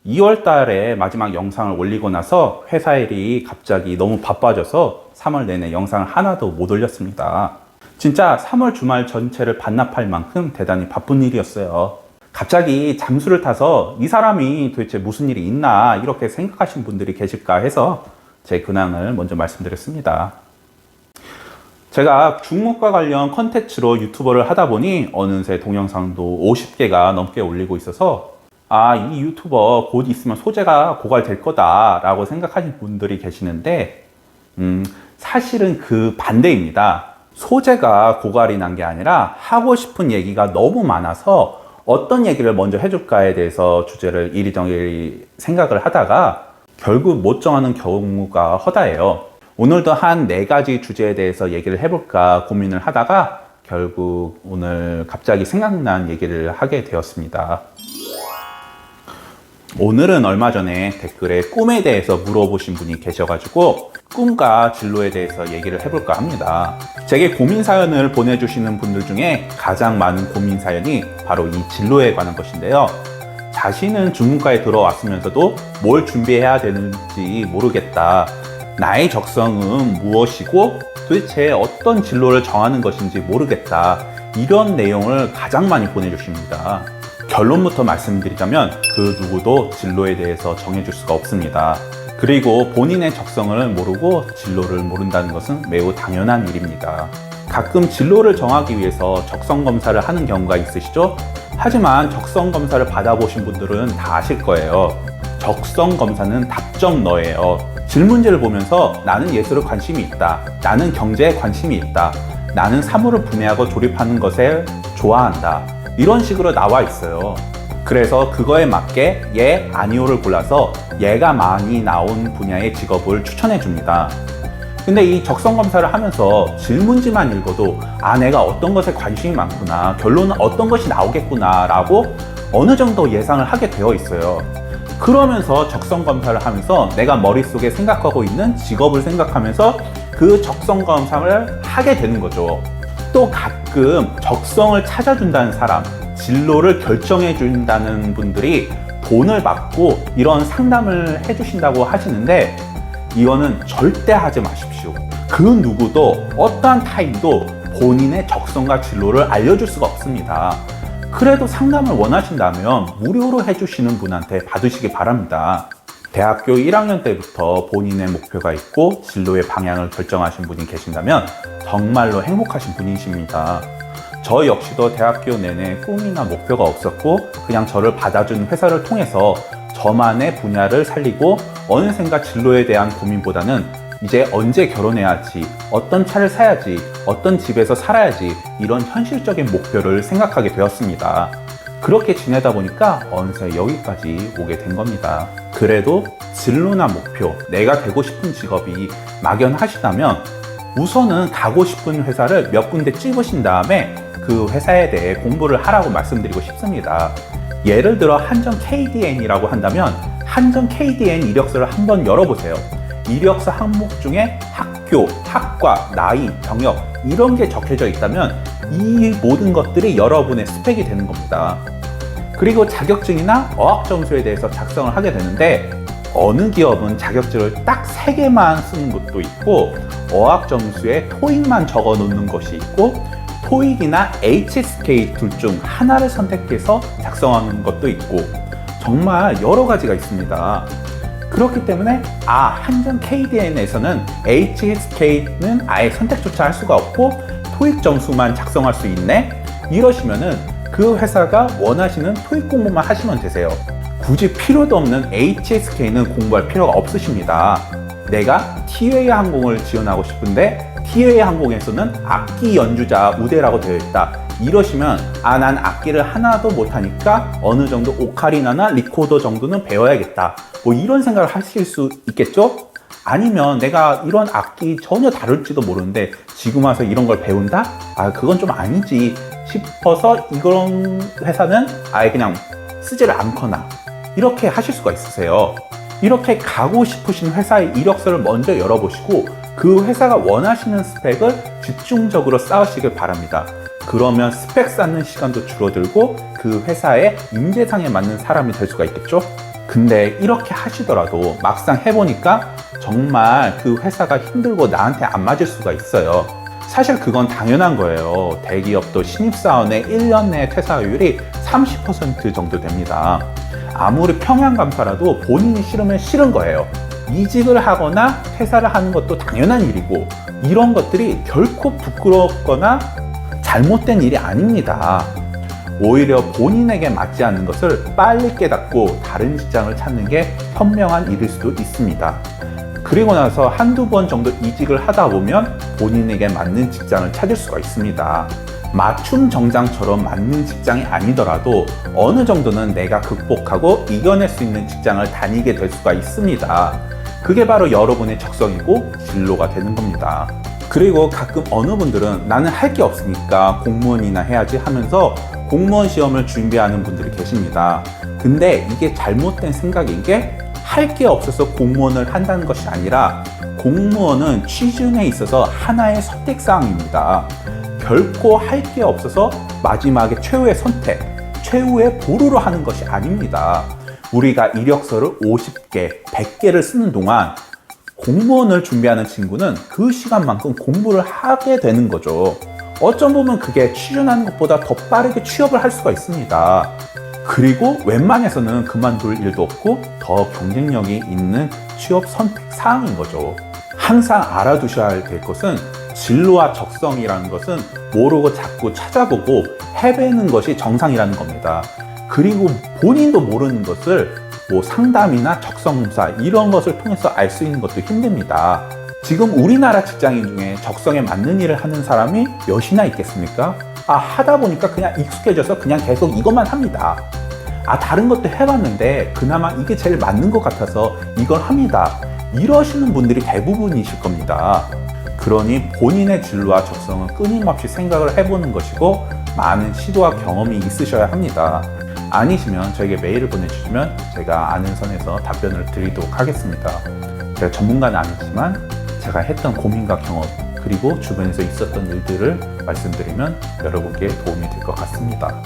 2월 달에 마지막 영상을 올리고 나서 회사 일이 갑자기 너무 바빠져서 3월 내내 영상을 하나도 못 올렸습니다. 진짜 3월 주말 전체를 반납할 만큼 대단히 바쁜 일이었어요. 갑자기 잠수를 타서 이 사람이 도대체 무슨 일이 있나 이렇게 생각하시는 분들이 계실까 해서 제 근황을 먼저 말씀드렸습니다. 제가 중국과 관련 컨텐츠로 유튜버를 하다 보니 어느새 동영상도 50개가 넘게 올리고 있어서 이 유튜버 곧 있으면 소재가 고갈될 거다 라고 생각하시는 분들이 계시는데 사실은 그 반대입니다. 소재가 고갈이 난 게 아니라 하고 싶은 얘기가 너무 많아서 어떤 얘기를 먼저 해줄까에 대해서 주제를 이리저리 생각을 하다가 결국 못 정하는 경우가 허다해요. 오늘도 한 4가지 주제에 대해서 얘기를 해볼까 고민을 하다가 결국 오늘 갑자기 생각난 얘기를 하게 되었습니다. 오늘은 얼마 전에 댓글에 꿈에 대해서 물어보신 분이 계셔가지고 꿈과 진로에 대해서 얘기를 해볼까 합니다. 제게 고민 사연을 보내주시는 분들 중에 가장 많은 고민 사연이 바로 이 진로에 관한 것인데요. 자신은 중문과에 들어왔으면서도 뭘 준비해야 되는지 모르겠다. 나의 적성은 무엇이고 도대체 어떤 진로를 정하는 것인지 모르겠다. 이런 내용을 가장 많이 보내주십니다. 결론부터 말씀드리자면 그 누구도 진로에 대해서 정해줄 수가 없습니다. 그리고 본인의 적성을 모르고 진로를 모른다는 것은 매우 당연한 일입니다. 가끔 진로를 정하기 위해서 적성 검사를 하는 경우가 있으시죠? 하지만 적성 검사를 받아보신 분들은 다 아실 거예요. 적성 검사는 답정너예요. 질문지를 보면서 나는 예술에 관심이 있다. 나는 경제에 관심이 있다. 나는 사물을 분해하고 조립하는 것을 좋아한다. 이런 식으로 나와 있어요. 그래서 그거에 맞게 예, 아니오를 골라서 얘가 많이 나온 분야의 직업을 추천해 줍니다. 근데 이 적성 검사를 하면서 질문지만 읽어도 내가 어떤 것에 관심이 많구나, 결론은 어떤 것이 나오겠구나 라고 어느 정도 예상을 하게 되어 있어요. 그러면서 적성 검사를 하면서 내가 머릿속에 생각하고 있는 직업을 생각하면서 그 적성 검사를 하게 되는 거죠. 또 가끔 적성을 찾아준다는 사람, 진로를 결정해 준다는 분들이 돈을 받고 이런 상담을 해주신다고 하시는데 이거는 절대 하지 마십시오. 그 누구도 어떠한 타인도 본인의 적성과 진로를 알려줄 수가 없습니다. 그래도 상담을 원하신다면 무료로 해주시는 분한테 받으시기 바랍니다. 대학교 1학년 때부터 본인의 목표가 있고 진로의 방향을 결정하신 분이 계신다면 정말로 행복하신 분이십니다. 저 역시도 대학교 내내 꿈이나 목표가 없었고 그냥 저를 받아준 회사를 통해서 저만의 분야를 살리고 어느샌가 진로에 대한 고민보다는 이제 언제 결혼해야지, 어떤 차를 사야지, 어떤 집에서 살아야지 이런 현실적인 목표를 생각하게 되었습니다. 그렇게 지내다 보니까 어느새 여기까지 오게 된 겁니다. 그래도 진로나 목표, 내가 되고 싶은 직업이 막연하시다면 우선은 가고 싶은 회사를 몇 군데 찍으신 다음에 그 회사에 대해 공부를 하라고 말씀드리고 싶습니다. 예를 들어 한전 KDN이라고 한다면 한전 KDN 이력서를 한번 열어보세요. 이력서 항목 중에 학교, 학과, 나이, 경력 이런 게 적혀져 있다면 이 모든 것들이 여러분의 스펙이 되는 겁니다. 그리고 자격증이나 어학점수에 대해서 작성을 하게 되는데 어느 기업은 자격증을 딱 3개만 쓰는 것도 있고 어학점수에 토익만 적어 놓는 것이 있고 토익이나 HSK 둘 중 하나를 선택해서 작성하는 것도 있고 정말 여러 가지가 있습니다. 그렇기 때문에 한전 KDN에서는 HSK는 아예 선택조차 할 수가 없고 토익 점수만 작성할 수 있네? 이러시면은 그 회사가 원하시는 토익 공부만 하시면 되세요. 굳이 필요도 없는 HSK는 공부할 필요가 없으십니다. 내가 티웨이 항공을 지원하고 싶은데 티웨이 항공에서는 악기 연주자 우대라고 되어 있다. 이러시면 난 악기를 하나도 못하니까 어느 정도 오카리나나 리코더 정도는 배워야겠다. 뭐 이런 생각을 하실 수 있겠죠? 아니면 내가 이런 악기 전혀 다룰지도 모르는데 지금 와서 이런 걸 배운다? 그건 좀 아니지 싶어서 이런 회사는 아예 그냥 쓰지를 않거나 이렇게 하실 수가 있으세요. 이렇게 가고 싶으신 회사의 이력서를 먼저 열어보시고 그 회사가 원하시는 스펙을 집중적으로 쌓으시길 바랍니다. 그러면 스펙 쌓는 시간도 줄어들고 그 회사의 인재상에 맞는 사람이 될 수가 있겠죠? 근데 이렇게 하시더라도 막상 해보니까 정말 그 회사가 힘들고 나한테 안 맞을 수가 있어요. 사실 그건 당연한 거예요. 대기업도 신입사원의 1년 내 퇴사율이 30% 정도 됩니다. 아무리 평양감사라도 본인이 싫으면 싫은 거예요. 이직을 하거나 퇴사를 하는 것도 당연한 일이고 이런 것들이 결코 부끄럽거나 잘못된 일이 아닙니다. 오히려 본인에게 맞지 않는 것을 빨리 깨닫고 다른 직장을 찾는 게 현명한 일일 수도 있습니다. 그리고 나서 한두 번 정도 이직을 하다 보면 본인에게 맞는 직장을 찾을 수가 있습니다. 맞춤 정장처럼 맞는 직장이 아니더라도 어느 정도는 내가 극복하고 이겨낼 수 있는 직장을 다니게 될 수가 있습니다. 그게 바로 여러분의 적성이고 진로가 되는 겁니다. 그리고 가끔 어느 분들은 나는 할 게 없으니까 공무원이나 해야지 하면서 공무원 시험을 준비하는 분들이 계십니다. 근데 이게 잘못된 생각인 게 할 게 없어서 공무원을 한다는 것이 아니라 공무원은 취준에 있어서 하나의 선택사항입니다. 결코 할 게 없어서 마지막에 최후의 선택, 최후의 보루로 하는 것이 아닙니다. 우리가 이력서를 50개, 100개를 쓰는 동안 공무원을 준비하는 친구는 그 시간만큼 공부를 하게 되는 거죠. 어쩜 보면 그게 취준하는 것보다 더 빠르게 취업을 할 수가 있습니다. 그리고 웬만해서는 그만둘 일도 없고 더 경쟁력이 있는 취업 선택 사항인 거죠. 항상 알아두셔야 될 것은 진로와 적성이라는 것은 모르고 자꾸 찾아보고 헤매는 것이 정상이라는 겁니다. 그리고 본인도 모르는 것을 상담이나 적성검사 이런 것을 통해서 알 수 있는 것도 힘듭니다. 지금 우리나라 직장인 중에 적성에 맞는 일을 하는 사람이 몇이나 있겠습니까? 하다 보니까 그냥 익숙해져서 그냥 계속 이것만 합니다. 다른 것도 해봤는데 그나마 이게 제일 맞는 것 같아서 이걸 합니다. 이러시는 분들이 대부분이실 겁니다. 그러니 본인의 진로와 적성은 끊임없이 생각을 해보는 것이고 많은 시도와 경험이 있으셔야 합니다. 아니시면 저에게 메일을 보내주시면 제가 아는 선에서 답변을 드리도록 하겠습니다. 제가 전문가는 아니지만 제가 했던 고민과 경험 그리고 주변에서 있었던 일들을 말씀드리면 여러분께 도움이 될 것 같습니다.